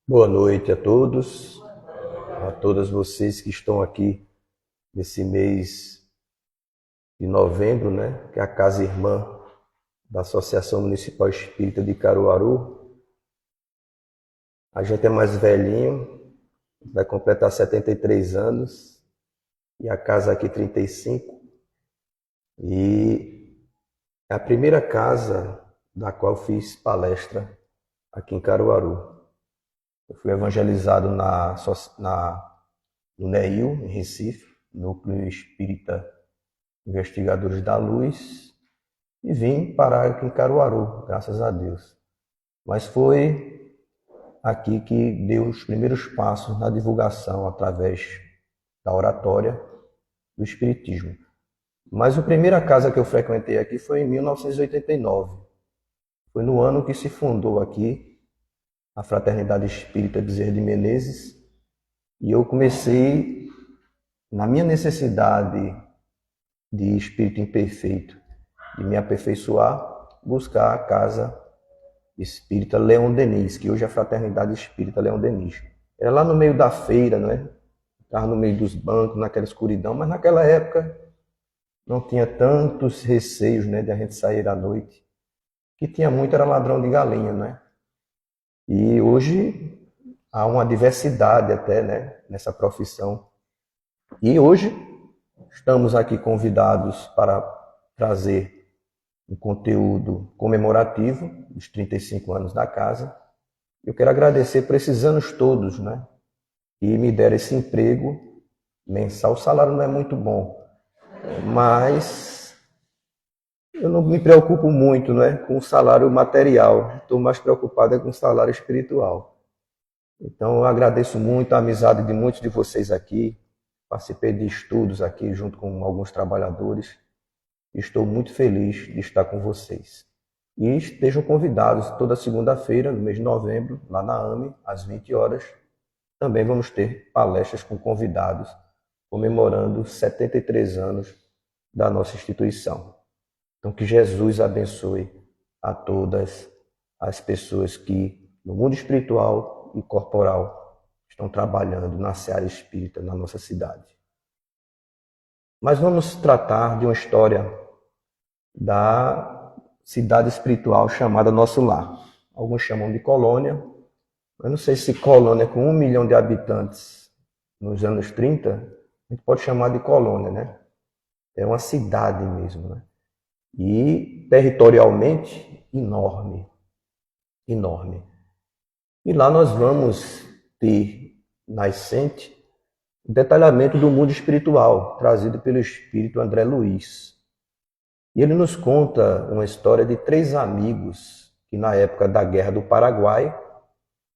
Boa noite a todos, a todas vocês que estão aqui nesse mês de novembro, né? Que é a Casa Irmã da Associação Municipal Espírita de Caruaru. A gente é mais velhinho, vai completar 73 anos e a casa aqui 35. E é a primeira casa da qual fiz palestra aqui em Caruaru. Eu fui evangelizado no NEIL, em Recife, Núcleo Espírita Investigadores da Luz, e vim parar aqui em Caruaru, graças a Deus. Mas foi aqui que deu os primeiros passos na divulgação através da oratória do Espiritismo. Mas a primeira casa que eu frequentei aqui foi em 1989. Foi no ano que se fundou aqui a Fraternidade Espírita Bezerra de Menezes, e eu comecei, na minha necessidade de espírito imperfeito, de me aperfeiçoar, buscar a Casa Espírita Leon Denis, que hoje é a Fraternidade Espírita Leon Denis. Era lá no meio da feira, né? Estava no meio dos bancos, naquela escuridão, mas naquela época não tinha tantos receios, né, de a gente sair à noite. O que tinha muito era ladrão de galinha, né? E hoje há uma diversidade até, né, nessa profissão. E hoje estamos aqui convidados para trazer um conteúdo comemorativo dos 35 anos da casa. Eu quero agradecer por esses anos todos, né, que me deram esse emprego mensal. O salário não é muito bom, mas eu não me preocupo muito, né, com o salário material. Estou mais preocupado com o salário espiritual. Então eu agradeço muito a amizade de muitos de vocês aqui. Participei de estudos aqui junto com alguns trabalhadores. Estou muito feliz de estar com vocês. E estejam convidados toda segunda-feira, no mês de novembro, lá na AME, às 20 horas. Também vamos ter palestras com convidados, comemorando 73 anos da nossa instituição. Então que Jesus abençoe a todas as pessoas que no mundo espiritual e corporal estão trabalhando na seara espírita na nossa cidade. Mas vamos tratar de uma história da cidade espiritual chamada Nosso Lar. Alguns chamam de colônia. Eu não sei se colônia com 1 milhão de habitantes nos anos 30, a gente pode chamar de colônia, né? É uma cidade mesmo, né? E territorialmente enorme, enorme. E lá nós vamos ter nascente o detalhamento do mundo espiritual, trazido pelo espírito André Luiz. E ele nos conta uma história de 3 amigos que na época da Guerra do Paraguai,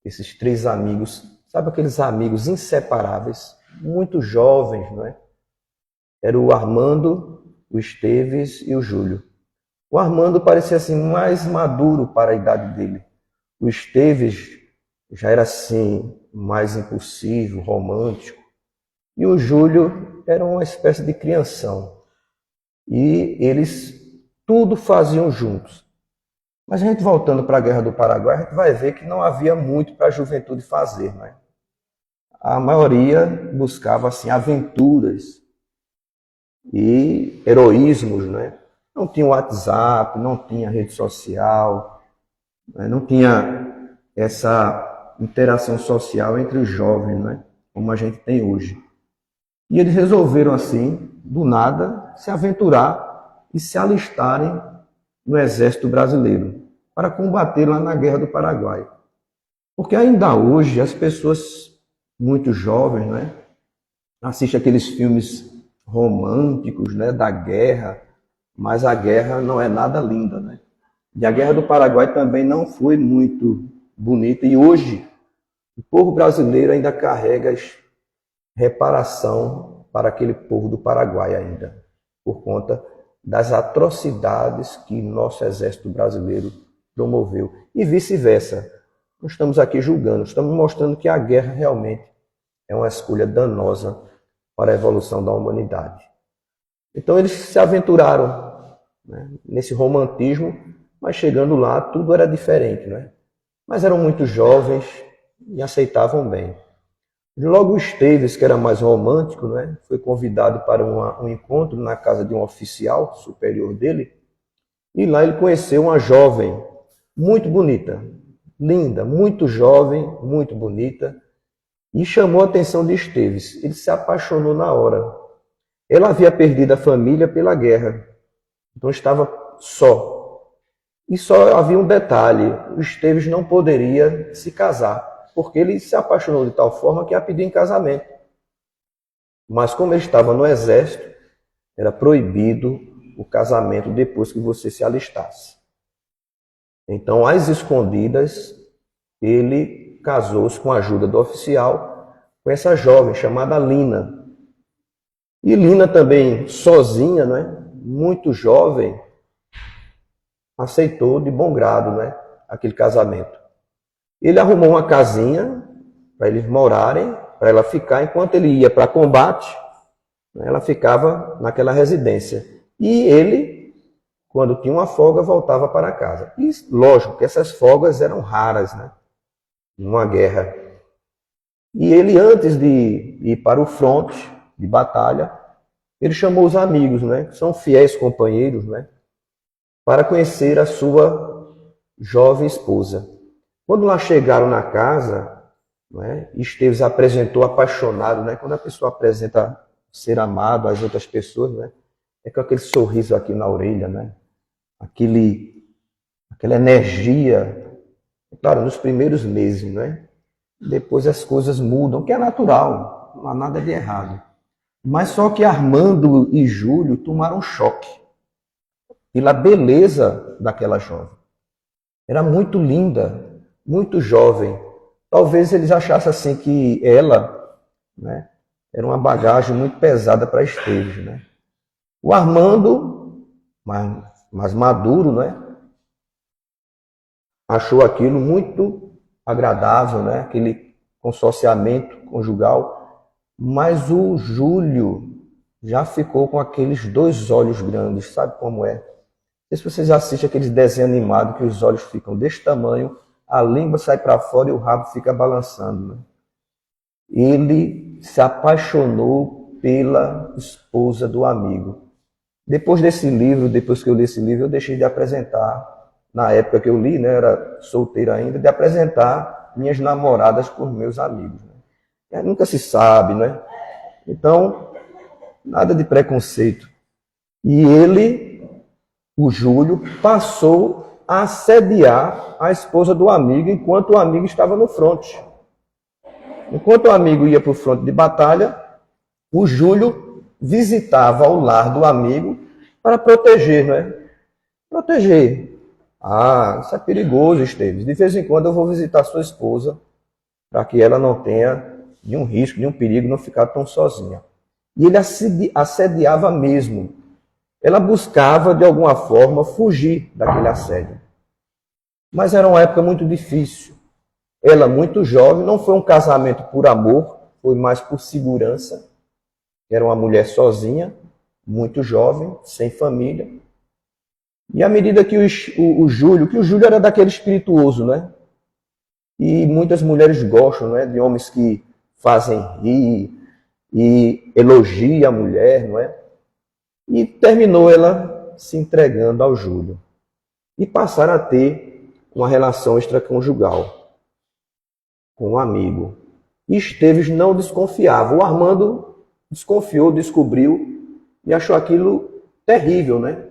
esses 3 amigos, sabe aqueles amigos inseparáveis, muito jovens, não é? Era o Armando, o Esteves e o Júlio. O Armando parecia assim mais maduro para a idade dele. O Esteves já era assim mais impulsivo, romântico. E o Júlio era uma espécie de crianção. E eles tudo faziam juntos. Mas a gente voltando para a Guerra do Paraguai, a gente vai ver que não havia muito para a juventude fazer, né? A maioria buscava assim aventuras e heroísmos, né? Não tinha WhatsApp, não tinha rede social, né? Não tinha essa interação social entre os jovens, né? Como a gente tem hoje. E eles resolveram assim, do nada, se aventurar e se alistarem no exército brasileiro para combater lá na Guerra do Paraguai. Porque ainda hoje as pessoas muito jovens, né, assistem aqueles filmes românticos, né, da guerra, mas a guerra não é nada linda, né? E a Guerra do Paraguai também não foi muito bonita, e hoje o povo brasileiro ainda carrega reparação para aquele povo do Paraguai ainda, por conta das atrocidades que nosso exército brasileiro promoveu. E vice-versa. Não estamos aqui julgando, estamos mostrando que a guerra realmente é uma escolha danosa para a evolução da humanidade. Então eles se aventuraram, né, nesse romantismo, mas chegando lá tudo era diferente, né? mas eram muito jovens e aceitavam bem. Logo o Esteves, que era mais romântico, né, foi convidado para um encontro na casa de um oficial superior dele, e lá ele conheceu uma jovem muito bonita, linda, muito jovem, muito bonita, e chamou a atenção de Esteves. Ele se apaixonou na hora. Ela havia perdido a família pela guerra, então estava só. E só havia um detalhe: o Esteves não poderia se casar, porque ele se apaixonou de tal forma que a pediu em casamento. Mas como ele estava no exército, era proibido o casamento depois que você se alistasse. Então, às escondidas, ele casou-se com a ajuda do oficial com essa jovem chamada Lina. E Lina também, sozinha, né, muito jovem, aceitou de bom grado, né, aquele casamento. Ele arrumou uma casinha para eles morarem, para ela ficar, enquanto ele ia para combate, né, ela ficava naquela residência. E ele, quando tinha uma folga, voltava para casa. E lógico que essas folgas eram raras, né, numa guerra. E ele, antes de ir para o fronte de batalha, ele chamou os amigos, né, que são fiéis companheiros, né, para conhecer a sua jovem esposa. Quando lá chegaram na casa, né, Esteves apresentou apaixonado, né, quando a pessoa apresenta ser amado às outras pessoas, né, é com aquele sorriso aqui na orelha, né, aquela energia, claro, nos primeiros meses, né, depois as coisas mudam, que é natural, não há nada de errado. Mas só que Armando e Júlio tomaram um choque pela beleza daquela jovem. Era muito linda, muito jovem. Talvez eles achassem assim que ela, né, era uma bagagem muito pesada para Esteves, né? O Armando, mais maduro, né, achou aquilo muito agradável, né, aquele consorciamento conjugal, mas o Júlio já ficou com aqueles dois olhos grandes, sabe como é? Se vocês assistem aqueles desenhos animados que os olhos ficam desse tamanho, a língua sai para fora e o rabo fica balançando, né? Ele se apaixonou pela esposa do amigo. Depois desse livro, depois que eu li esse livro, eu deixei de apresentar, na época que eu li, né, era solteiro ainda, de apresentar minhas namoradas para os meus amigos, né? Nunca se sabe, né? Então, nada de preconceito. E ele, o Júlio, passou a assediar a esposa do amigo enquanto o amigo estava no fronte. Enquanto o amigo ia para o fronte de batalha, o Júlio visitava o lar do amigo para proteger, não é? Proteger. Ah, isso é perigoso, Esteves. De vez em quando eu vou visitar sua esposa para que ela não tenha nenhum risco, nenhum perigo, não ficar tão sozinha. E ele assediava mesmo. Ela buscava, de alguma forma, fugir daquele assédio. Mas era uma época muito difícil. Ela, muito jovem, não foi um casamento por amor, foi mais por segurança. Era uma mulher sozinha, muito jovem, sem família. E à medida que o Júlio era daquele espirituoso, né? E muitas mulheres gostam, né, de homens que fazem rir e elogiam a mulher, não é? E terminou ela se entregando ao Júlio. E passaram a ter uma relação extraconjugal com um amigo. E Esteves não desconfiava. O Armando desconfiou, descobriu e achou aquilo terrível, né?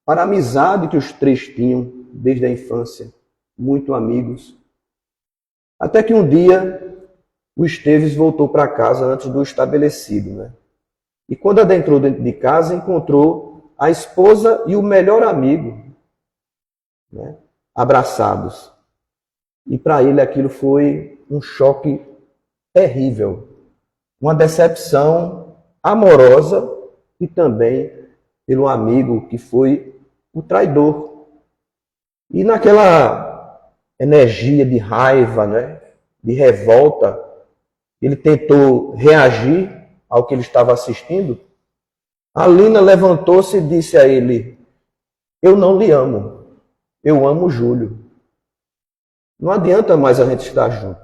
Para a amizade que os três tinham desde a infância, muito amigos. Até que um dia o Esteves voltou para casa antes do estabelecido, né? E quando adentrou dentro de casa, encontrou a esposa e o melhor amigo, né, abraçados. E para ele aquilo foi um choque terrível, uma decepção amorosa e também pelo amigo que foi o traidor. E naquela energia de raiva, né, de revolta, ele tentou reagir ao que ele estava assistindo. A Lina levantou-se e disse a ele: eu não lhe amo, eu amo o Júlio. Não adianta mais a gente estar junto.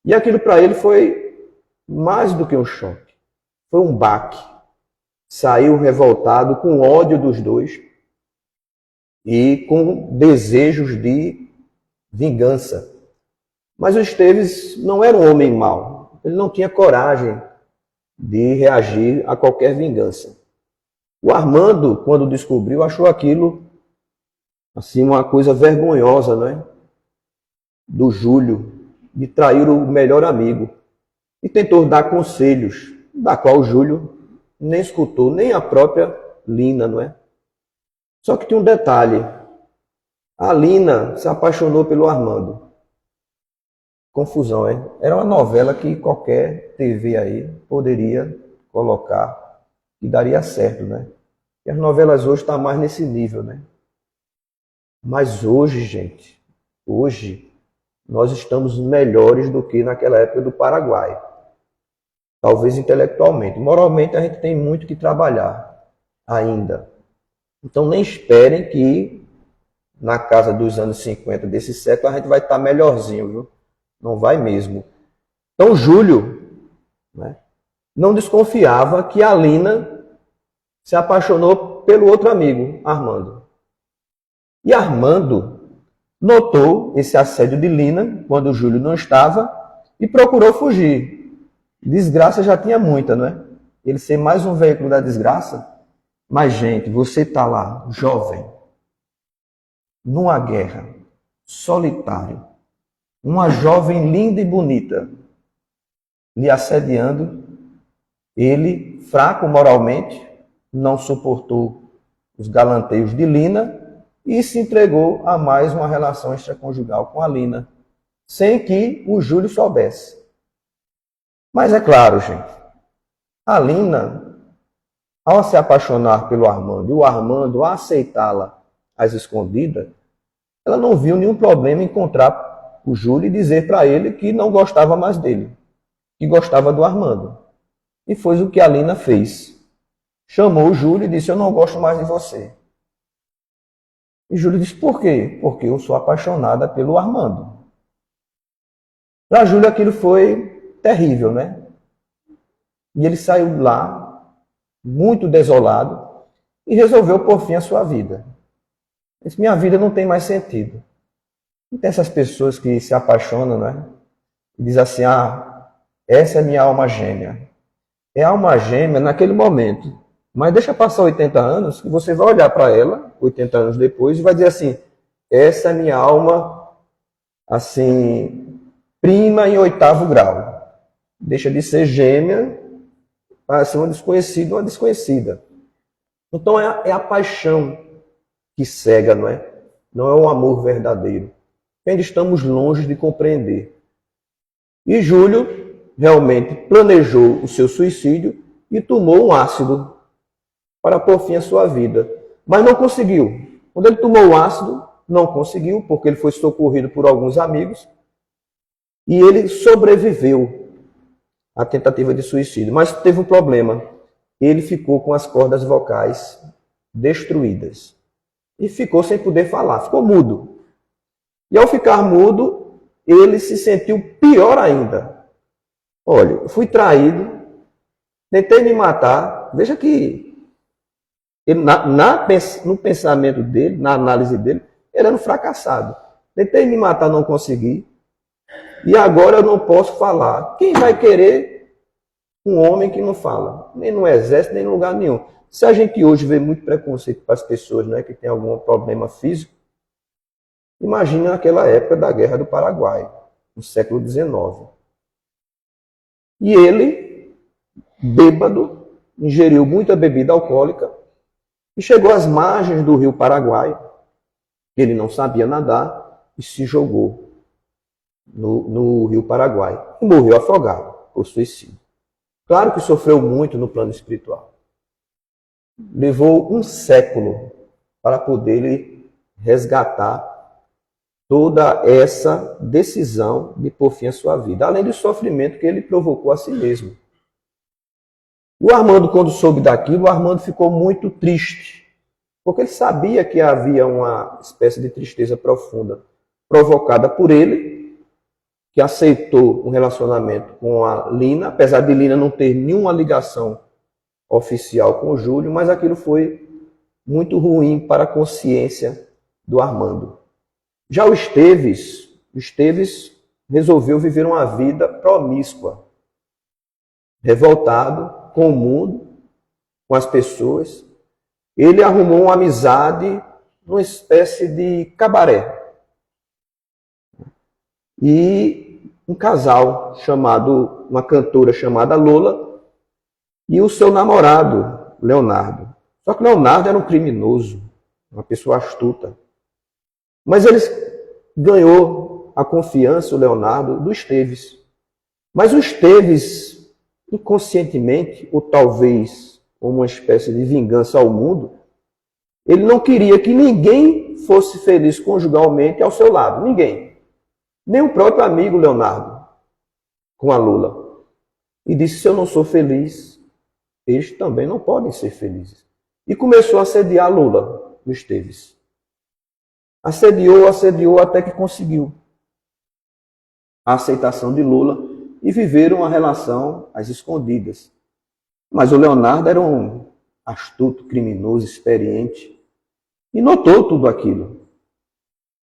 E aquilo para ele foi mais do que um choque. Foi um baque. Saiu revoltado, com ódio dos dois e com desejos de vingança. Mas o Esteves não era um homem mau. Ele não tinha coragem de reagir a qualquer vingança. O Armando, quando descobriu, achou aquilo assim uma coisa vergonhosa, né? Do Júlio, de trair o melhor amigo. E tentou dar conselhos, da qual o Júlio nem escutou, nem a própria Lina, não é? Só que tinha um detalhe. A Lina se apaixonou pelo Armando. Confusão, hein? Era uma novela que qualquer TV aí poderia colocar e daria certo, né? E as novelas hoje estão mais nesse nível, né? Mas hoje, gente, hoje nós estamos melhores do que naquela época do Paraguai. Talvez intelectualmente. Moralmente a gente tem muito que trabalhar ainda. Então nem esperem que na casa dos anos 50 desse século a gente vai estar melhorzinho, viu? Não vai mesmo. Então Júlio, né, não desconfiava que a Lina se apaixonou pelo outro amigo, Armando. E Armando notou esse assédio de Lina quando o Júlio não estava e procurou fugir. Desgraça já tinha muita, não é? Ele ser mais um veículo da desgraça. Mas, gente, você está lá, jovem, numa guerra, solitário, uma jovem linda e bonita, lhe assediando, ele, fraco moralmente, não suportou os galanteios de Lina e se entregou a mais uma relação extraconjugal com a Lina, sem que o Júlio soubesse. Mas é claro, gente, a Lina, ao se apaixonar pelo Armando e o Armando a aceitá-la às escondidas, ela não viu nenhum problema em encontrar o Júlio e dizer para ele que não gostava mais dele, que gostava do Armando. E foi o que a Lina fez. Chamou o Júlio e disse: eu não gosto mais de você. E Júlio disse: por quê? Porque eu sou apaixonada pelo Armando. Para Júlio aquilo foi terrível, né? E ele saiu lá, muito desolado, e resolveu pôr fim à sua vida. Ele disse: minha vida não tem mais sentido. E tem essas pessoas que se apaixonam, né? E dizem assim: essa é minha alma gêmea. É alma gêmea naquele momento. Mas deixa passar 80 anos, que você vai olhar para ela, 80 anos depois, e vai dizer assim: essa é minha alma, assim, prima em 8º grau. Deixa de ser gêmea para ser uma desconhecida, uma desconhecida. Então é a paixão que cega, não é? Não é o amor verdadeiro. Ainda estamos longe de compreender. E Júlio realmente planejou o seu suicídio e tomou um ácido para pôr fim à sua vida. Mas não conseguiu. Quando ele tomou o ácido, não conseguiu, porque ele foi socorrido por alguns amigos. E ele sobreviveu à tentativa de suicídio. Mas teve um problema. Ele ficou com as cordas vocais destruídas. E ficou sem poder falar. Ficou mudo. E ao ficar mudo, ele se sentiu pior ainda. Olha, eu fui traído, tentei me matar. Veja que ele, no pensamento dele, na análise dele, ele era um fracassado. Tentei me matar, não consegui. E agora eu não posso falar. Quem vai querer um homem que não fala? Nem no exército, nem em lugar nenhum. Se a gente hoje vê muito preconceito para as pessoas, né, que têm algum problema físico, imagine naquela época da Guerra do Paraguai, no século XIX. E ele, bêbado, ingeriu muita bebida alcoólica e chegou às margens do rio Paraguai. Ele não sabia nadar e se jogou no rio Paraguai e morreu afogado por suicídio. Claro que sofreu muito no plano espiritual. Levou um século para poder resgatar toda essa decisão de pôr fim à sua vida, além do sofrimento que ele provocou a si mesmo. O Armando, quando soube daquilo, o Armando ficou muito triste, porque ele sabia que havia uma espécie de tristeza profunda. provocada por ele, que aceitou um relacionamento com a Lina, apesar de Lina não ter nenhuma ligação oficial com o Júlio, mas aquilo foi muito ruim para a consciência do Armando. Já o Esteves resolveu viver uma vida promíscua, revoltado com o mundo, com as pessoas. Ele arrumou uma amizade numa espécie de cabaré. E um casal chamado, uma cantora chamada Lola, e o seu namorado, Leonardo. Só que Leonardo era um criminoso, uma pessoa astuta. Mas ele ganhou a confiança, o Leonardo, do Esteves. Mas o Esteves, inconscientemente, ou talvez como uma espécie de vingança ao mundo, ele não queria que ninguém fosse feliz conjugalmente ao seu lado. Ninguém. Nem o próprio amigo Leonardo, com a Lula. E disse, se eu não sou feliz, eles também não podem ser felizes. E começou a assediar a Lula, o Esteves. Assediou até que conseguiu a aceitação de Lula e viveram uma relação às escondidas. Mas o Leonardo era um astuto, criminoso, experiente e notou tudo aquilo.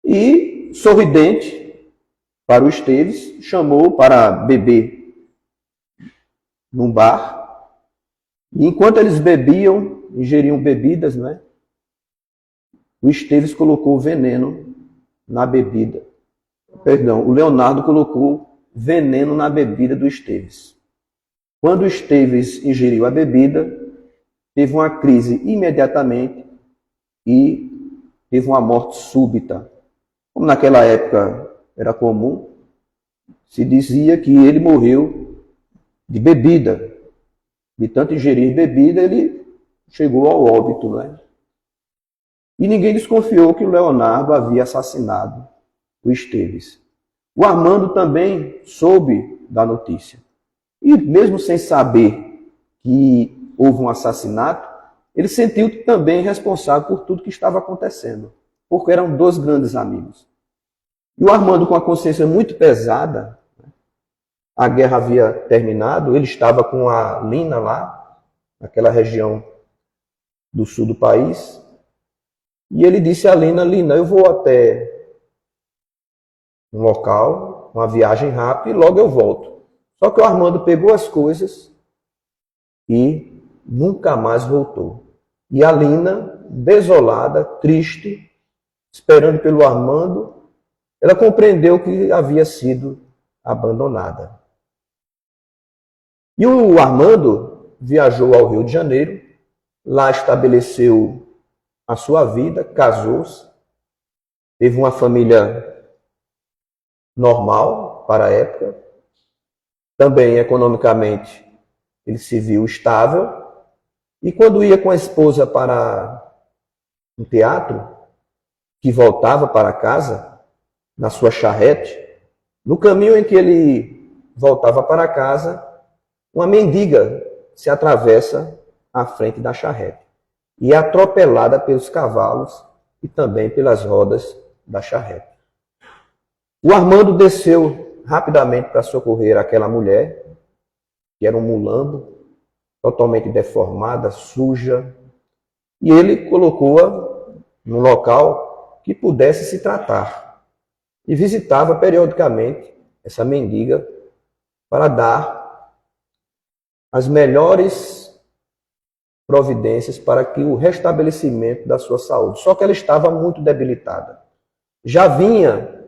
E, sorridente para o Esteves, chamou para beber num bar. E enquanto eles bebiam, ingeriam bebidas, né? O Esteves colocou veneno na bebida. Perdão, o Leonardo colocou veneno na bebida do Esteves. Quando o Esteves ingeriu a bebida, teve uma crise imediatamente e teve uma morte súbita. Como naquela época era comum, se dizia que ele morreu de bebida. De tanto ingerir bebida, ele chegou ao óbito, né? E ninguém desconfiou que o Leonardo havia assassinado o Esteves. O Armando também soube da notícia. E mesmo sem saber que houve um assassinato, ele sentiu também responsável por tudo que estava acontecendo, porque eram dois grandes amigos. E o Armando, com a consciência muito pesada, a guerra havia terminado, ele estava com a Lina lá, naquela região do sul do país, e ele disse a Lina, Lina, eu vou até um local, uma viagem rápida, e logo eu volto. Só que o Armando pegou as coisas e nunca mais voltou. E a Lina, desolada, triste, esperando pelo Armando, ela compreendeu que havia sido abandonada. E o Armando viajou ao Rio de Janeiro, lá estabeleceu a sua vida, casou-se, teve uma família normal para a época, também economicamente ele se viu estável, e quando ia com a esposa para um teatro, que voltava para casa, na sua charrete, no caminho em que ele voltava para casa, uma mendiga se atravessa à frente da charrete e é atropelada pelos cavalos e também pelas rodas da charrete. O Armando desceu rapidamente para socorrer aquela mulher, que era um mulambo, totalmente deformada, suja, e ele colocou-a num local que pudesse se tratar. E visitava periodicamente essa mendiga para dar as melhores providências para que o restabelecimento da sua saúde. Só que ela estava muito debilitada. Já vinha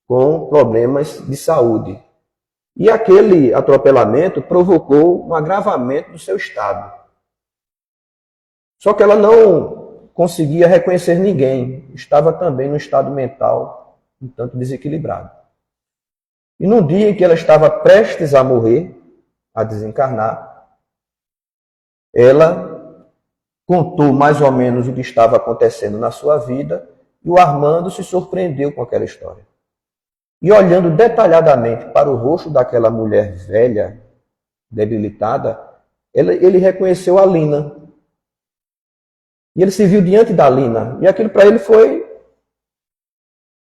com problemas de saúde. E aquele atropelamento provocou um agravamento do seu estado. Só que ela não conseguia reconhecer ninguém. Estava também no estado mental um tanto desequilibrado. E no dia em que ela estava prestes a morrer, a desencarnar, ela contou mais ou menos o que estava acontecendo na sua vida e o Armando se surpreendeu com aquela história. E olhando detalhadamente para o rosto daquela mulher velha, debilitada, ele reconheceu a Lina. E ele se viu diante da Lina. E aquilo para ele foi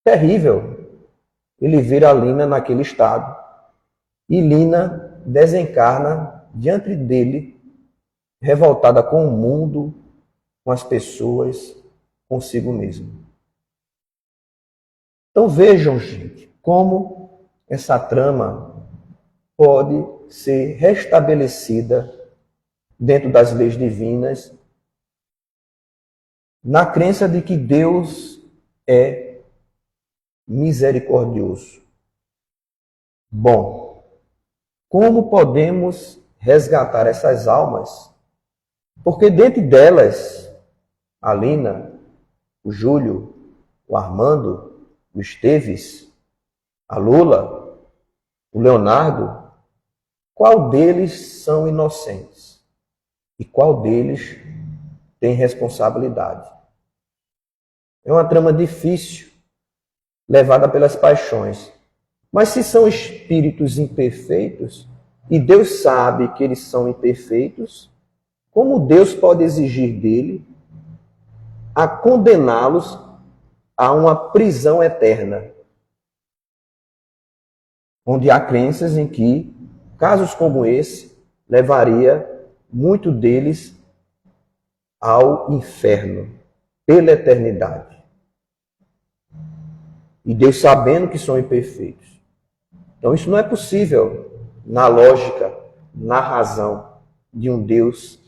terrível. ele vira Lina naquele estado. E Lina desencarna diante dele, revoltada com o mundo, com as pessoas, consigo mesmo. Então vejam, gente, como essa trama pode ser restabelecida dentro das leis divinas, na crença de que Deus é misericordioso. Bom, como podemos resgatar essas almas? Porque dentro delas, a Lina, o Júlio, o Armando, o Esteves, a Lula, o Leonardo, qual deles são inocentes? E qual deles tem responsabilidade? É uma trama difícil, levada pelas paixões. Mas se são espíritos imperfeitos, e Deus sabe que eles são imperfeitos, como Deus pode exigir dele a condená-los a uma prisão eterna? Onde há crenças em que casos como esse levaria muito deles ao inferno pela eternidade. E Deus sabendo que são imperfeitos. Então isso não é possível na lógica, na razão de um Deus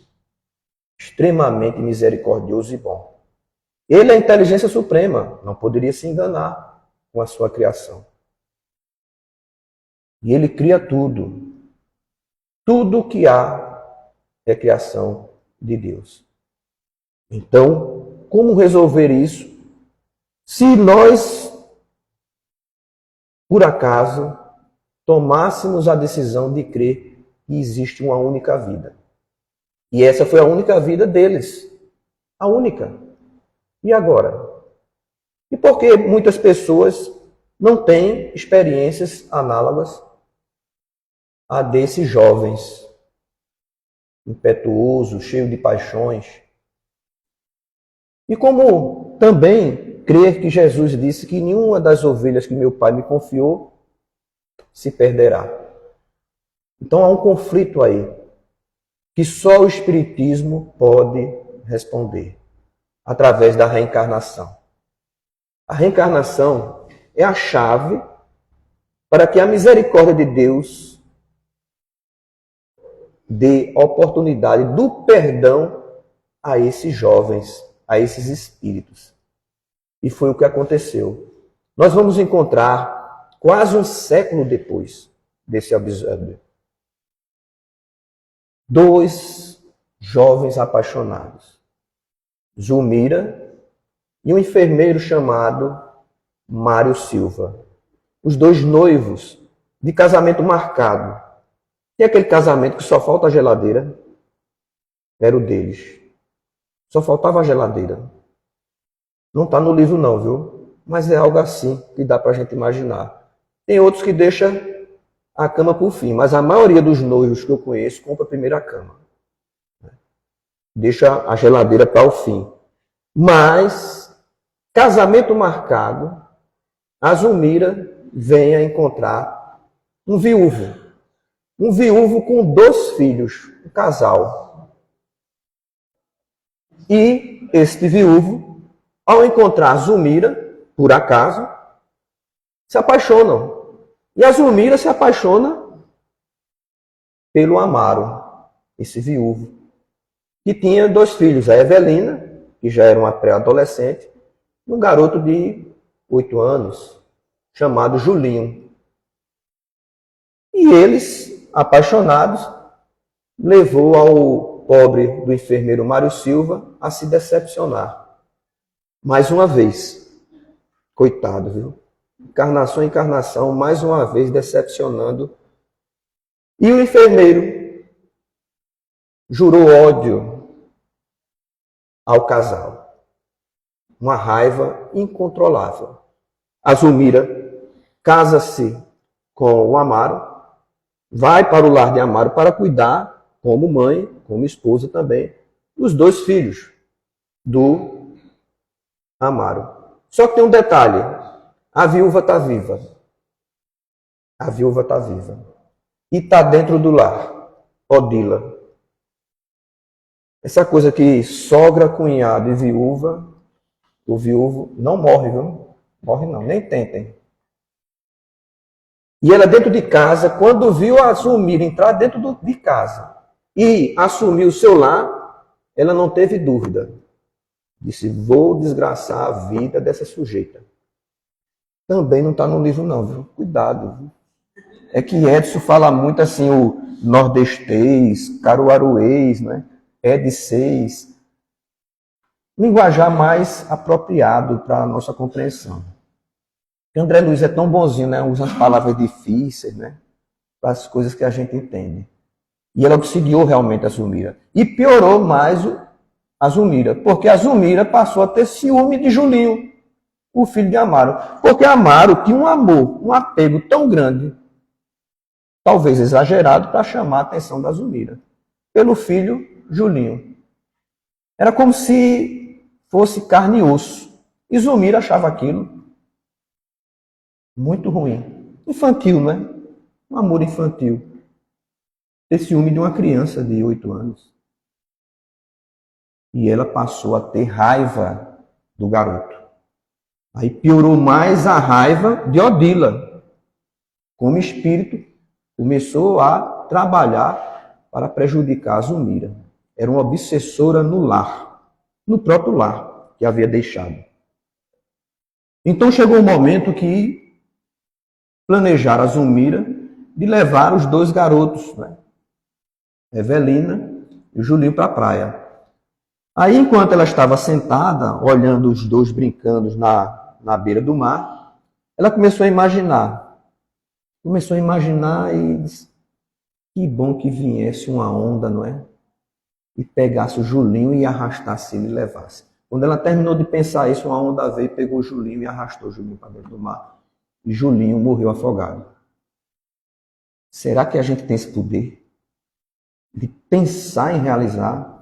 extremamente misericordioso e bom. Ele é a inteligência suprema, não poderia se enganar com a sua criação. E ele cria tudo. Tudo que há é criação de Deus. Então, como resolver isso? Se nós, por acaso, tomássemos a decisão de crer que existe uma única vida. E essa foi a única vida deles. A única. E agora? E por que muitas pessoas não têm experiências análogas a desses jovens, impetuosos, cheios de paixões? E como também crer que Jesus disse que nenhuma das ovelhas que meu Pai me confiou se perderá. Então há um conflito aí, que só o Espiritismo pode responder, através da reencarnação. A reencarnação é a chave para que a misericórdia de Deus dê oportunidade do perdão a esses jovens, a esses espíritos. E foi o que aconteceu. Nós vamos encontrar quase um século depois desse episódio 2 jovens apaixonados, Zulmira e um enfermeiro chamado Mário Silva. Os 2 noivos de casamento marcado. E aquele casamento que só falta a geladeira era o deles. Só faltava a geladeira. Não está no livro não, viu? Mas é algo assim que dá para a gente imaginar. Tem outros que deixam a cama por fim, mas a maioria dos noivos que eu conheço compra primeiro a cama. Deixa a geladeira para o fim. Mas, casamento marcado, a Zulmira vem a encontrar um viúvo. Um viúvo com 2 filhos, um casal. E este viúvo, ao encontrar Zulmira, por acaso, se apaixonam. E a Zulmira se apaixona pelo Amaro, esse viúvo, que tinha 2 filhos, a Evelina, que já era uma pré-adolescente, e um garoto de 8 anos, chamado Julinho. E eles, apaixonados, levou ao pobre do enfermeiro Mário Silva a se decepcionar. Mais uma vez. Coitado, viu? Encarnação em encarnação, mais uma vez decepcionando. E o enfermeiro jurou ódio ao casal. Uma raiva incontrolável. A Zulmira casa-se com o Amaro, vai para o lar de Amaro para cuidar, como mãe, como esposa também, dos 2 filhos do Amaro. Só que tem um detalhe, a viúva está viva. A viúva está viva. E está dentro do lar. Odila. Essa coisa que sogra, cunhado e viúva, o viúvo não morre, viu? Morre não, nem tentem. E ela dentro de casa, quando viu a Zulmira entrar dentro de casa e assumir o seu lar, ela não teve dúvida. Disse, vou desgraçar a vida dessa sujeita. Também não está no livro não, viu? Cuidado. Viu? É que Edson fala muito assim, o nordestês, caruaruês, né? Edicês. Linguajar mais apropriado para a nossa compreensão. André Luiz é tão bonzinho, né? Usa as palavras difíceis, né? Para as coisas que a gente entende. E ela obsidiou realmente a Zulmira. E piorou mais a Zulmira, porque a Zulmira passou a ter ciúme de Julinho, o filho de Amaro. Porque Amaro tinha um amor, um apego tão grande, talvez exagerado, para chamar a atenção da Zulmira, pelo filho Julinho. Era como se fosse carne e osso. E Zulmira achava aquilo muito ruim. Infantil, né? Um amor infantil. Ter ciúme de uma criança de 8 anos. E ela passou a ter raiva do garoto. Aí piorou mais a raiva de Odila. Como espírito, começou a trabalhar para prejudicar a Zulmira. Era uma obsessora no lar, no próprio lar que havia deixado. Então chegou um momento que planejaram a Zulmira de levar os 2 garotos, né? Evelina e Julinho, para a praia. Aí, enquanto ela estava sentada, olhando os 2 brincando na beira do mar, ela começou a imaginar. Começou a imaginar e disse, que bom que viesse uma onda, não é? E pegasse o Julinho e arrastasse ele e levasse. Quando ela terminou de pensar isso, uma onda veio, pegou o Julinho e arrastou o Julinho para dentro do mar. E Julinho morreu afogado. Será que a gente tem esse poder de pensar em realizar?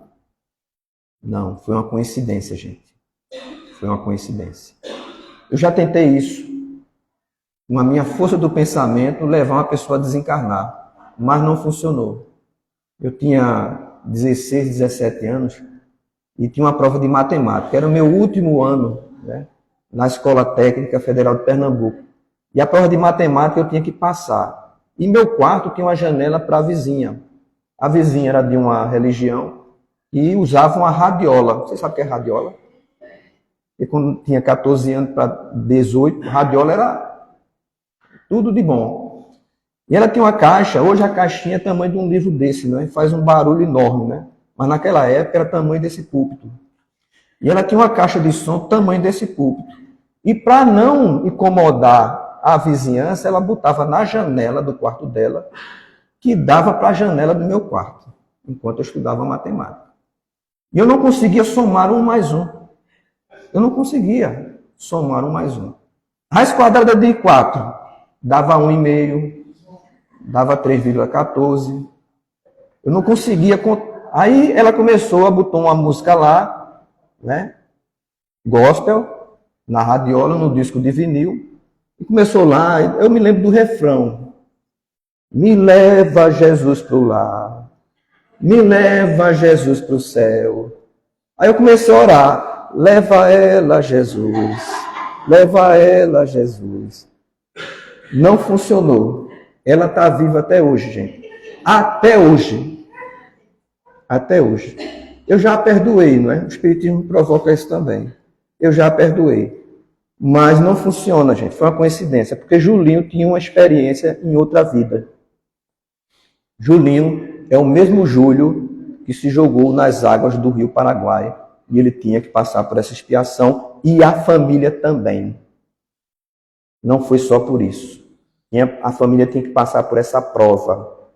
Não, foi uma coincidência, gente. Foi uma coincidência. Eu já tentei isso, com a minha força do pensamento, levar uma pessoa a desencarnar, mas não funcionou. Eu tinha 16, 17 anos e tinha uma prova de matemática. Era o meu último ano, né, na Escola Técnica Federal de Pernambuco. E a prova de matemática eu tinha que passar. E meu quarto tinha uma janela para a vizinha. A vizinha era de uma religião e usava uma radiola. Você sabe o que é radiola? E quando tinha 14 anos para 18, radiola era tudo de bom. E ela tinha uma caixa, hoje a caixinha é tamanho de um livro desse, né? Faz um barulho enorme, né? Mas naquela época era tamanho desse púlpito. E ela tinha uma caixa de som tamanho desse púlpito. E para não incomodar a vizinhança, ela botava na janela do quarto dela, que dava para a janela do meu quarto, enquanto eu estudava matemática. E eu não conseguia somar 1 mais 1. Eu não conseguia somar 1 mais 1. Raiz quadrada de 4 dava 1,5, dava 3,14. Eu não conseguia. Aí ela começou a botar uma música lá, né? Gospel, na radiola, no disco de vinil. E começou lá, eu me lembro do refrão. Me leva Jesus para o lar, me leva Jesus para o céu. Aí eu comecei a orar, leva ela Jesus, leva ela Jesus. Não funcionou. Ela está viva até hoje, gente. Até hoje. Até hoje. Eu já a perdoei, não é? O Espiritismo provoca isso também. Eu já a perdoei. Mas não funciona, gente. Foi uma coincidência, porque Julinho tinha uma experiência em outra vida. Julinho é o mesmo Júlio que se jogou nas águas do Rio Paraguai e ele tinha que passar por essa expiação e a família também. Não foi só por isso. A família tinha que passar por essa prova.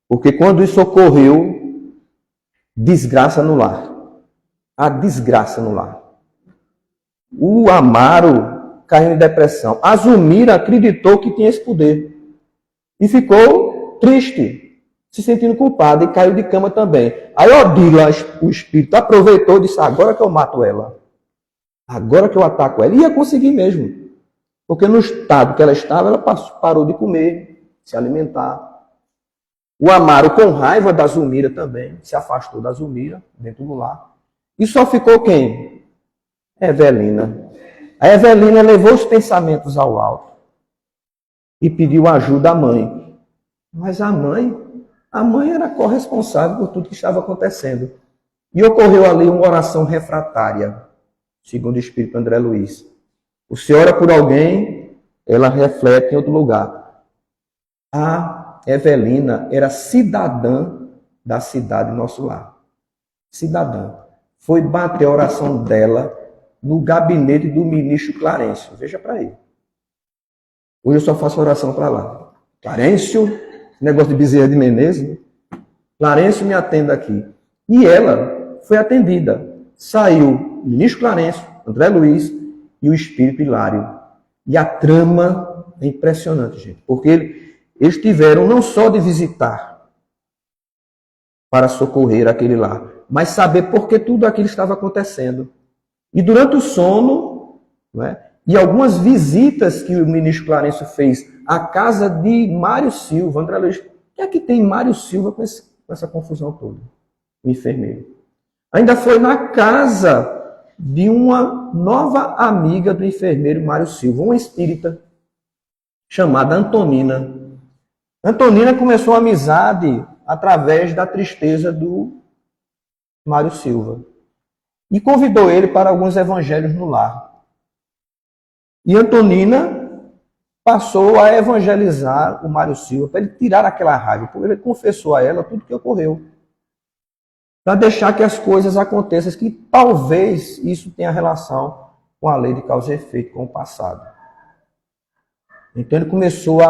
Porque quando isso ocorreu, desgraça no lar. A desgraça no lar. O Amaro caiu em depressão. A Zulmira acreditou que tinha esse poder. E ficou triste, se sentindo culpada, e caiu de cama também. Aí Odila, o espírito, aproveitou e disse, agora que eu mato ela. Agora que eu ataco ela. E ia conseguir mesmo. Porque no estado que ela estava, ela parou de comer, se alimentar. O Amaro, com raiva da Zulmira também, se afastou da Zulmira, dentro do lar. E só ficou quem? Evelina. A Evelina levou os pensamentos ao alto e pediu ajuda à mãe. Mas a mãe era corresponsável por tudo que estava acontecendo. E ocorreu ali uma oração refratária, segundo o Espírito André Luiz. O Senhor ora por alguém, ela reflete em outro lugar. A Evelina era cidadã da cidade Nosso Lar. Cidadã. Foi bater a oração dela no gabinete do ministro Clarencio. Veja para ele. Hoje eu só faço oração para lá. Clarencio, negócio de Bezerra de Menezes, né? Clarencio, me atenda aqui. E ela foi atendida. Saiu o ministro Clarencio, André Luiz e o espírito Hilário. E a trama é impressionante, gente. Porque eles tiveram não só de visitar para socorrer aquele lá, mas saber por que tudo aquilo estava acontecendo. E durante o sono, né, e algumas visitas que o ministro Clarencio fez à casa de Mário Silva, André Luiz, o que é que tem Mário Silva com essa confusão toda? O enfermeiro. Ainda foi na casa de uma nova amiga do enfermeiro Mário Silva, uma espírita, chamada Antonina. Antonina começou a amizade através da tristeza do Mário Silva. E convidou ele para alguns evangelhos no lar. E Antonina passou a evangelizar o Mário Silva, para ele tirar aquela raiva, porque ele confessou a ela tudo o que ocorreu. Para deixar que as coisas aconteçam, que talvez isso tenha relação com a lei de causa e efeito, com o passado. Então ele começou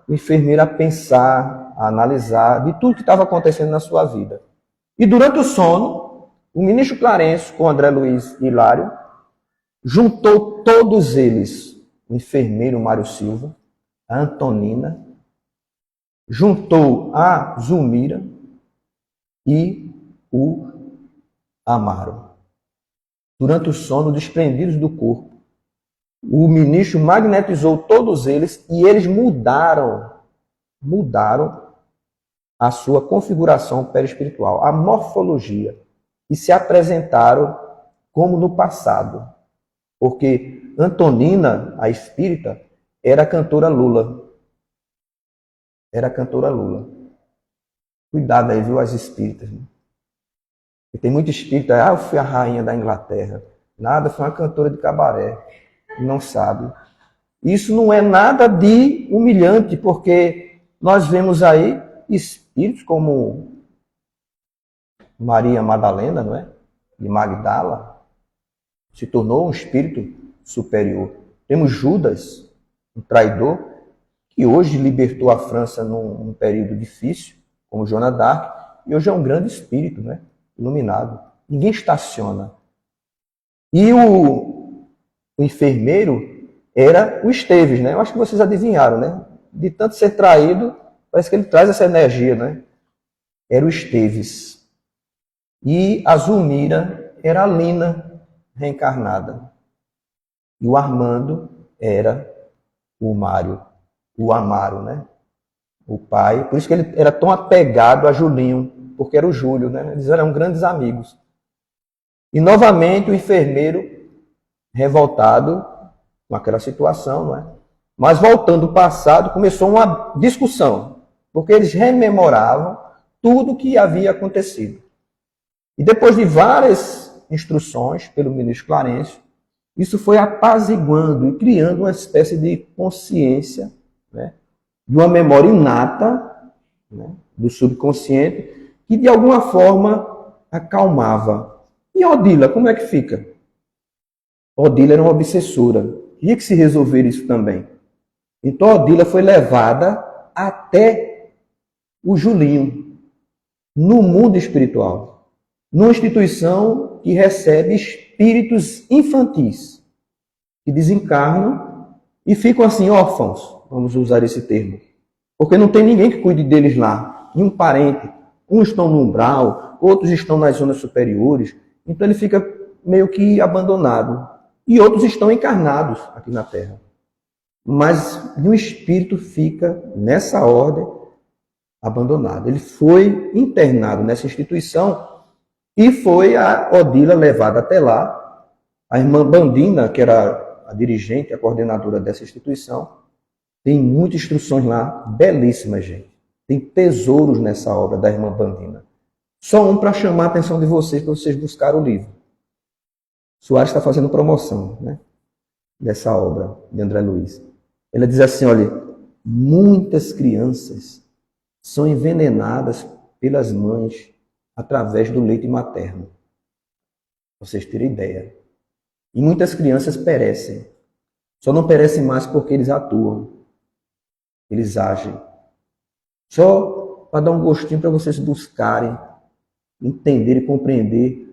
o enfermeiro a pensar, a analisar de tudo que estava acontecendo na sua vida. E durante o sono, o ministro Clarencio, com André Luiz e Hilário, juntou todos eles, o enfermeiro Mário Silva, a Antonina, juntou a Zulmira e o Amaro. Durante o sono, desprendidos do corpo, o ministro magnetizou todos eles e eles mudaram a sua configuração perispiritual, a morfologia, e se apresentaram como no passado. Porque Antonina, a espírita, era a cantora Lula. Era a cantora Lula. Cuidado aí, viu, as espíritas. Né? E tem muito espírita, eu fui a rainha da Inglaterra. Nada, foi uma cantora de cabaré. Não sabe. Isso não é nada de humilhante, porque nós vemos aí espíritos como Maria Madalena, não é? De Magdala, se tornou um espírito superior. Temos Judas, um traidor, que hoje libertou a França num período difícil, como Joana d'Arc, e hoje é um grande espírito, né? Iluminado. Ninguém estaciona. E o enfermeiro era o Esteves, né? Eu acho que vocês adivinharam, né? De tanto ser traído, parece que ele traz essa energia, né? Era o Esteves. E a Zulmira era a Lina reencarnada. E o Armando era o Mário, o Amaro, né? O pai. Por isso que ele era tão apegado a Julinho, porque era o Júlio, né? Eles eram grandes amigos. E novamente o enfermeiro, revoltado com aquela situação, não é? Mas voltando ao passado, começou uma discussão, porque eles rememoravam tudo o que havia acontecido. E depois de várias instruções pelo ministro Clarencio, isso foi apaziguando e criando uma espécie de consciência, né, de uma memória inata, né, do subconsciente, que de alguma forma acalmava. E Odila, como é que fica? Odila era uma obsessora. Tinha que se resolver isso também. Então Odila foi levada até o Julinho, no mundo espiritual, numa instituição que recebe espíritos infantis, que desencarnam e ficam assim órfãos, vamos usar esse termo, porque não tem ninguém que cuide deles lá, e um parente, uns estão no umbral, outros estão nas zonas superiores, então ele fica meio que abandonado, e outros estão encarnados aqui na Terra. mas o espírito fica nessa ordem abandonado. Ele foi internado nessa instituição e foi a Odila levada até lá. A irmã Bandina, que era a dirigente, a coordenadora dessa instituição, tem muitas instruções lá, belíssimas, gente. Tem tesouros nessa obra da irmã Bandina. Só um para chamar a atenção de vocês, para vocês buscarem o livro. Soares está fazendo promoção, né, dessa obra de André Luiz. Ela diz assim, olha, muitas crianças são envenenadas pelas mães através do leite materno. Pra vocês terem ideia. E muitas crianças perecem. Só não perecem mais porque eles atuam. Eles agem. Só para dar um gostinho para vocês buscarem, entender e compreender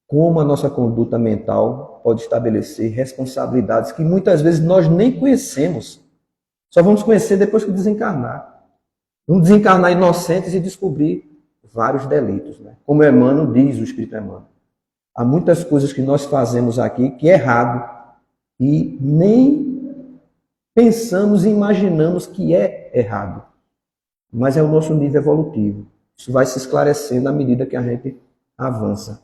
como a nossa conduta mental pode estabelecer responsabilidades que muitas vezes nós nem conhecemos. Só vamos conhecer depois que desencarnar. Vamos desencarnar inocentes e descobrir vários delitos, né? Como Emmanuel diz, o Espírito Emmanuel. Há muitas coisas que nós fazemos aqui que é errado e nem pensamos e imaginamos que é errado. Mas é o nosso nível evolutivo. Isso vai se esclarecendo à medida que a gente avança.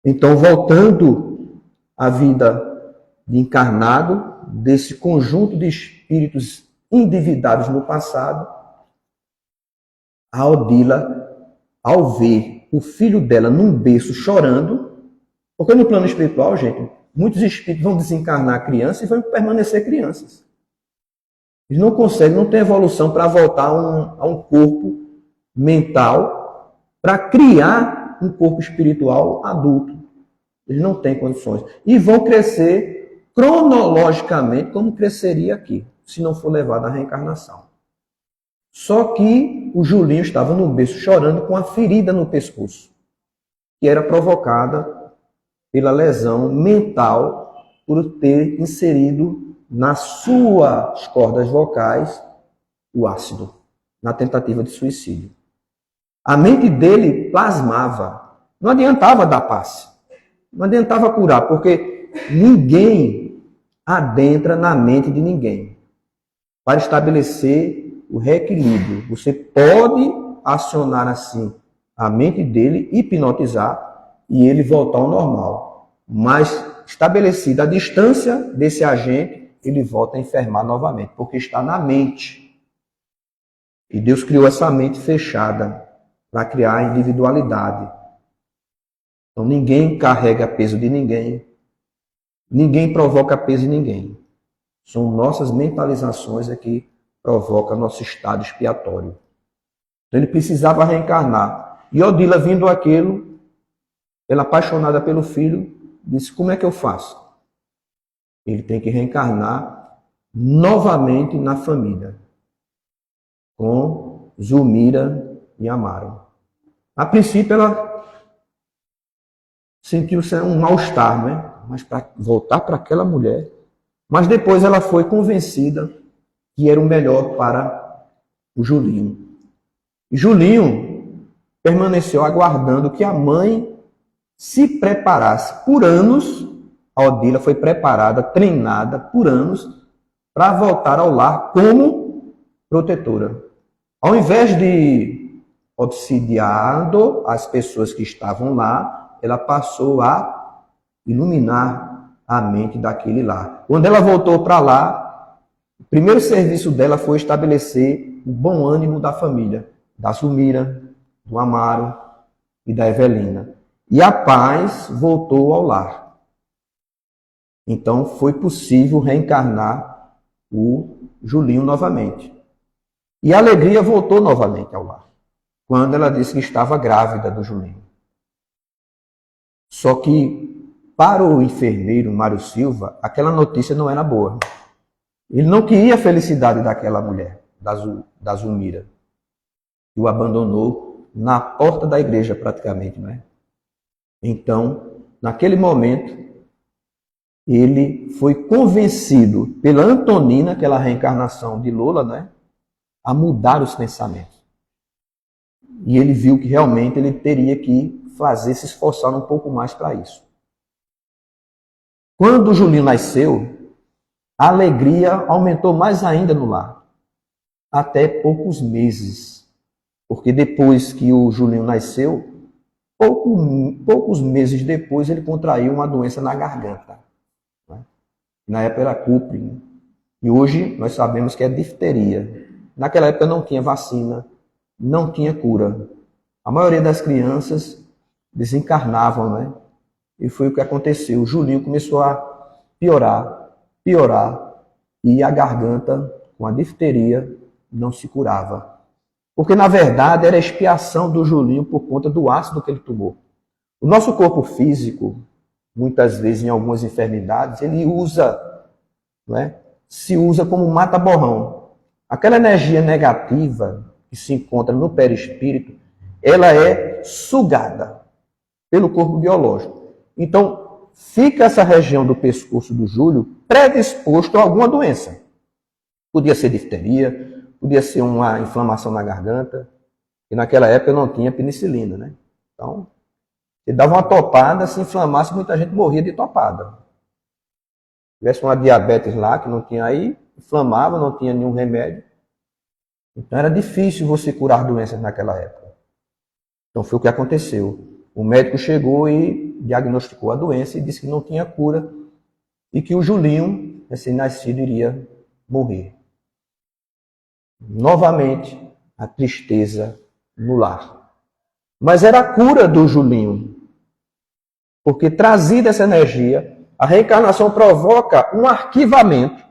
Então, voltando à vida de encarnado, desse conjunto de espíritos endividados no passado, a Odila, ao ver o filho dela num berço chorando, porque no plano espiritual, gente, muitos espíritos vão desencarnar crianças e vão permanecer crianças. Eles não conseguem, não têm evolução para voltar a um corpo mental, para criar um corpo espiritual adulto. Eles não têm condições. E vão crescer cronologicamente como cresceria aqui, se não for levado à reencarnação. Só que o Julinho estava no berço chorando com a ferida no pescoço, que era provocada pela lesão mental por ter inserido nas suas cordas vocais o ácido, na tentativa de suicídio. A mente dele plasmava. Não adiantava dar passe. Não adiantava curar, porque ninguém adentra na mente de ninguém para estabelecer o reequilíbrio. Você pode acionar assim a mente dele, hipnotizar e ele voltar ao normal. Mas estabelecida a distância desse agente, ele volta a enfermar novamente, porque está na mente. E Deus criou essa mente fechada para criar a individualidade. Então ninguém carrega peso de ninguém, ninguém provoca peso de ninguém. São nossas mentalizações que provocam nosso estado expiatório. Então ele precisava reencarnar. E Odila, vindo aquilo, ela apaixonada pelo filho, disse, como é que eu faço? Ele tem que reencarnar novamente na família, com Zulmira e Amaro. A princípio ela sentiu um mal-estar, né? Mas para voltar para aquela mulher. Mas depois ela foi convencida que era o melhor para o Julinho. E Julinho permaneceu aguardando que a mãe se preparasse por anos. A Odila foi preparada, treinada por anos para voltar ao lar como protetora. Ao invés de obsidiando as pessoas que estavam lá, ela passou a iluminar a mente daquele lar. Quando ela voltou para lá, o primeiro serviço dela foi estabelecer o bom ânimo da família, da Zulmira, do Amaro e da Evelina. E a paz voltou ao lar. Então foi possível reencarnar o Julinho novamente. E a alegria voltou novamente ao lar, quando ela disse que estava grávida do Julinho. Só que, para o enfermeiro Mário Silva, aquela notícia não era boa. Ele não queria a felicidade daquela mulher, da Zulmira, que o abandonou na porta da igreja praticamente, não é? Então, naquele momento, ele foi convencido pela Antonina, aquela reencarnação de Lola, né, a mudar os pensamentos. E ele viu que realmente ele teria que se esforçar um pouco mais para isso. Quando o Julinho nasceu, a alegria aumentou mais ainda no lar, até poucos meses. Porque depois que o Julinho nasceu, poucos meses depois ele contraiu uma doença na garganta. Na época era cúpre, e hoje nós sabemos que é difteria. Naquela época não tinha vacina, não tinha cura. A maioria das crianças desencarnavam, né? E foi o que aconteceu. O Julinho começou a piorar, e a garganta, com a difteria, não se curava. Porque, na verdade, era a expiação do Julinho por conta do ácido que ele tomou. O nosso corpo físico, muitas vezes em algumas enfermidades, ele usa, se usa como mata-borrão. Aquela energia negativa que se encontra no perispírito, ela é sugada pelo corpo biológico. Então, fica essa região do pescoço do Júlio predisposto a alguma doença. Podia ser difteria, podia ser uma inflamação na garganta, e naquela época não tinha penicilina, né? Então, ele dava uma topada, se inflamasse, muita gente morria de topada. Se tivesse uma diabetes lá, que não tinha aí, inflamava, não tinha nenhum remédio. Então era difícil você curar doenças naquela época. Então foi o que aconteceu. O médico chegou e diagnosticou a doença e disse que não tinha cura e que o Julinho, recém-nascido, iria morrer. Novamente, a tristeza no lar. Mas era a cura do Julinho. Porque trazida essa energia, a reencarnação provoca um arquivamento.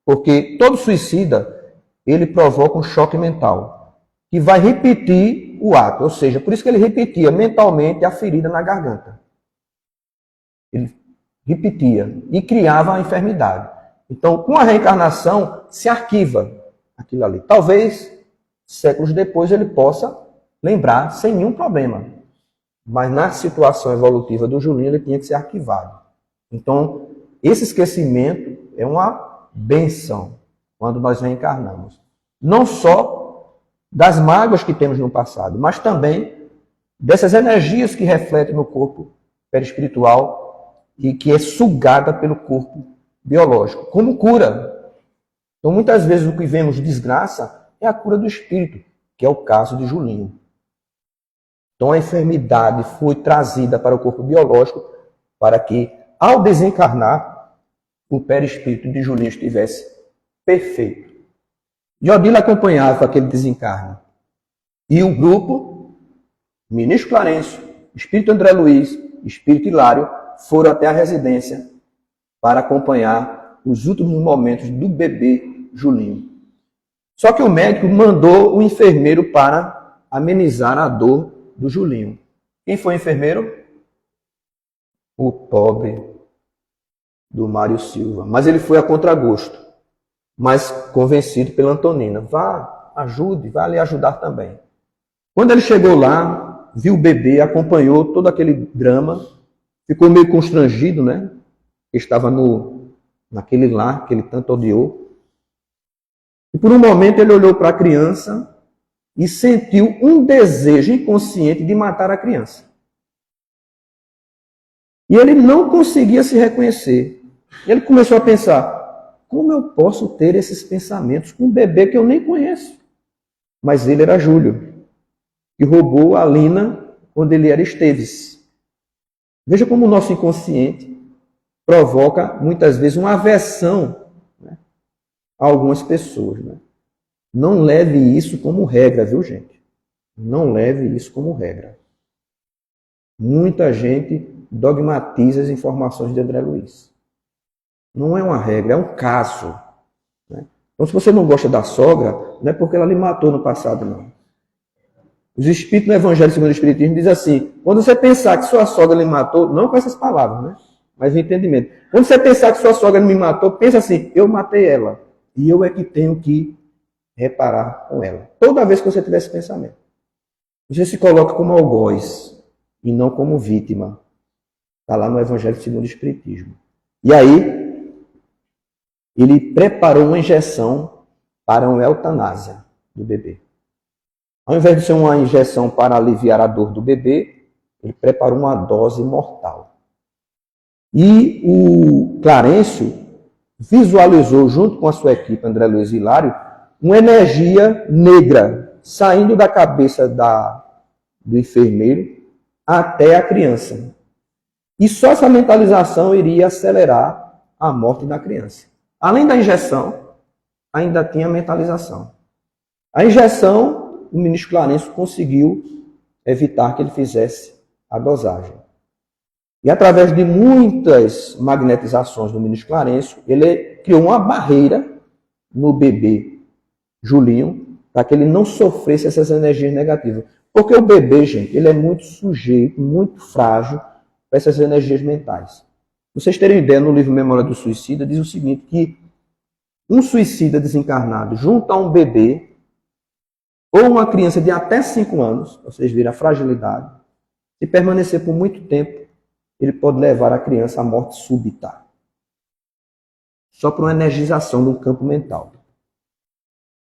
Porque todo suicida, ele provoca um choque mental, que vai repetir o ato. Ou seja, por isso que ele repetia mentalmente a ferida na garganta. Ele repetia e criava a enfermidade. Então, com a reencarnação, se arquiva aquilo ali. Talvez, séculos depois, ele possa lembrar sem nenhum problema. Mas na situação evolutiva do Julinho, ele tinha que ser arquivado. Então, esse esquecimento é uma benção quando nós reencarnamos. Não só das mágoas que temos no passado, mas também dessas energias que refletem no corpo perispiritual e que é sugada pelo corpo biológico, como cura. Então, muitas vezes o que vemos de desgraça é a cura do espírito, que é o caso de Julinho. Então, a enfermidade foi trazida para o corpo biológico para que, ao desencarnar, o perispírito de Julinho estivesse perfeito. E Odila acompanhava aquele desencarne. E o grupo, Ministro Clarencio, Espírito André Luiz, Espírito Hilário, foram até a residência para acompanhar os últimos momentos do bebê Julinho. Só que o médico mandou o enfermeiro para amenizar a dor do Julinho. Quem foi o enfermeiro? O pobre do Mário Silva. Mas ele foi a contragosto. Mas convencido pela Antonina. Vá, ajude, vá lhe ajudar também. Quando ele chegou lá, viu o bebê, acompanhou todo aquele drama, ficou meio constrangido, né? Estava naquele lar que ele tanto odiou. E por um momento ele olhou para a criança e sentiu um desejo inconsciente de matar a criança. E ele não conseguia se reconhecer. Ele começou a pensar, como eu posso ter esses pensamentos com um bebê que eu nem conheço? Mas ele era Júlio, que roubou a Lina quando ele era Esteves. Veja como o nosso inconsciente provoca, muitas vezes, uma aversão, né, a algumas pessoas. Né? Não leve isso como regra, viu, gente? Não leve isso como regra. Muita gente dogmatiza as informações de André Luiz. Não é uma regra, é um caso. Né? Então, se você não gosta da sogra, não é porque ela lhe matou no passado, não. Os Espíritos no Evangelho segundo o Espiritismo dizem assim, quando você pensar que sua sogra lhe matou, não com essas palavras, né? Mas o entendimento. Quando você pensar que sua sogra me matou, pensa assim, eu matei ela. E eu é que tenho que reparar com ela. Toda vez que você tiver esse pensamento. Você se coloca como algoz e não como vítima. Está lá no Evangelho segundo o Espiritismo. E aí, ele preparou uma injeção para uma eutanásia do bebê. Ao invés de ser uma injeção para aliviar a dor do bebê, ele preparou uma dose mortal. E o Clarencio visualizou, junto com a sua equipe, André Luiz e Hilário, uma energia negra saindo da cabeça do enfermeiro até a criança. E só essa mentalização iria acelerar a morte da criança. Além da injeção, ainda tinha a mentalização. A injeção, o ministro Clarencio conseguiu evitar que ele fizesse a dosagem. E através de muitas magnetizações do ministro Clarencio, ele criou uma barreira no bebê Julinho para que ele não sofresse essas energias negativas. Porque o bebê, gente, ele é muito sujeito, muito frágil para essas energias mentais. Pra vocês terem ideia, no livro Memória do Suicida, diz o seguinte, que um suicida desencarnado junto a um bebê ou uma criança de até 5 anos, vocês viram a fragilidade, se permanecer por muito tempo, ele pode levar a criança à morte súbita. Só por uma energização do campo mental.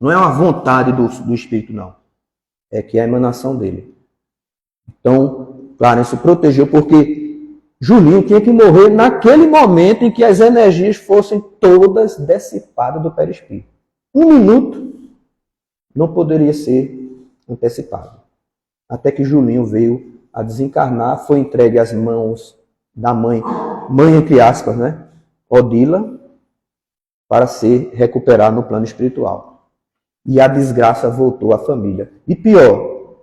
Não é uma vontade do espírito, não. É que é a emanação dele. Então, Clarencio protegeu porque Julinho tinha que morrer naquele momento em que as energias fossem todas dissipadas do perispírito. 1 minuto não poderia ser antecipado. Até que Julinho veio a desencarnar, foi entregue às mãos da mãe entre aspas, né? Odila, para ser recuperado no plano espiritual. E a desgraça voltou à família. E pior,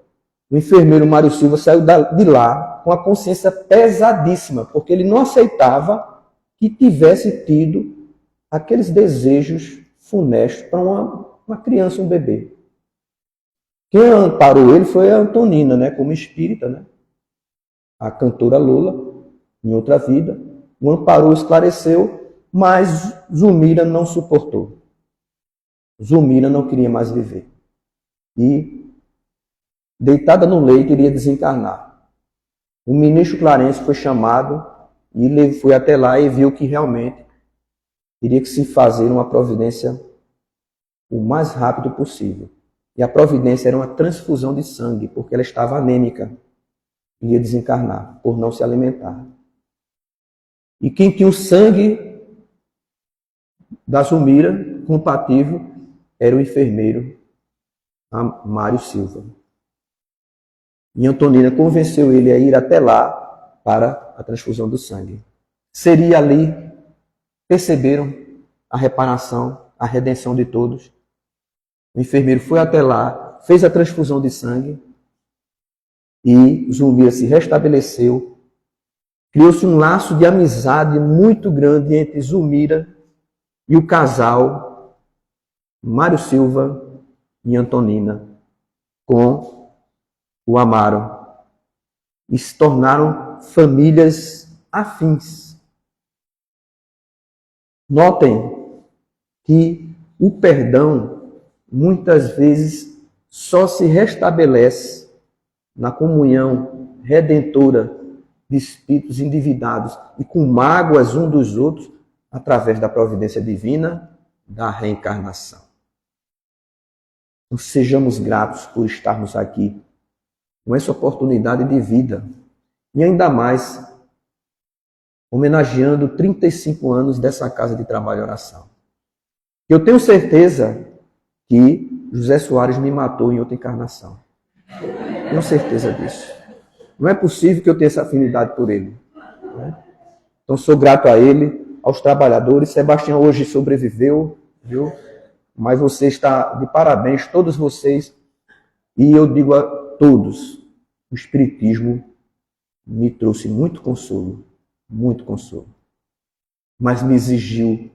o enfermeiro Mário Silva saiu de lá com a consciência pesadíssima, porque ele não aceitava que tivesse tido aqueles desejos funestos para uma criança, um bebê. Quem amparou ele foi a Antonina, né, como espírita, né? A cantora Lola, em outra vida. O amparou, esclareceu, mas Zulmira não suportou. Zulmira não queria mais viver. E, deitada no leito, iria desencarnar. O ministro Clarencio foi chamado e ele foi até lá e viu que realmente teria que se fazer uma providência o mais rápido possível. E a providência era uma transfusão de sangue, porque ela estava anêmica. Ia desencarnar, por não se alimentar. E quem tinha o sangue da Zulmira, compatível, era o enfermeiro Mário Silva. E Antonina convenceu ele a ir até lá para a transfusão do sangue. Seria ali, perceberam a reparação, a redenção de todos. O enfermeiro foi até lá, fez a transfusão de sangue e Zulmira se restabeleceu. Criou-se um laço de amizade muito grande entre Zulmira e o casal Mário Silva e Antonina com o Amaro. E se tornaram famílias afins. Notem que o perdão muitas vezes só se restabelece na comunhão redentora de espíritos endividados e com mágoas um dos outros através da providência divina da reencarnação. Então, sejamos gratos por estarmos aqui com essa oportunidade de vida e ainda mais homenageando 35 anos dessa Casa de Trabalho e Oração. Eu tenho certeza que José Soares me matou em outra encarnação. Tenho certeza disso. Não é possível que eu tenha essa afinidade por ele. Né? Então sou grato a ele, aos trabalhadores. Sebastião hoje sobreviveu, viu? Mas você está de parabéns, todos vocês. E eu digo a todos, o Espiritismo me trouxe muito consolo. Mas me exigiu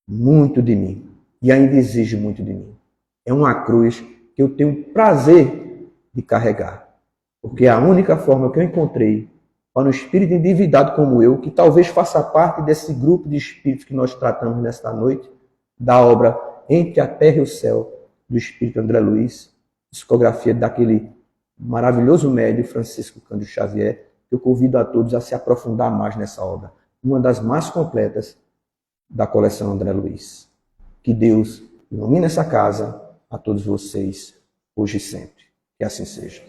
muito de mim. E ainda exige muito de mim. É uma cruz que eu tenho prazer de carregar. Porque é a única forma que eu encontrei para um espírito endividado como eu, que talvez faça parte desse grupo de espíritos que nós tratamos nesta noite, da obra Entre a Terra e o Céu, do espírito André Luiz, psicografia daquele maravilhoso médium Francisco Cândido Xavier, que eu convido a todos a se aprofundar mais nessa obra. Uma das mais completas da coleção André Luiz. Que Deus ilumine essa casa a todos vocês, hoje e sempre. Que assim seja.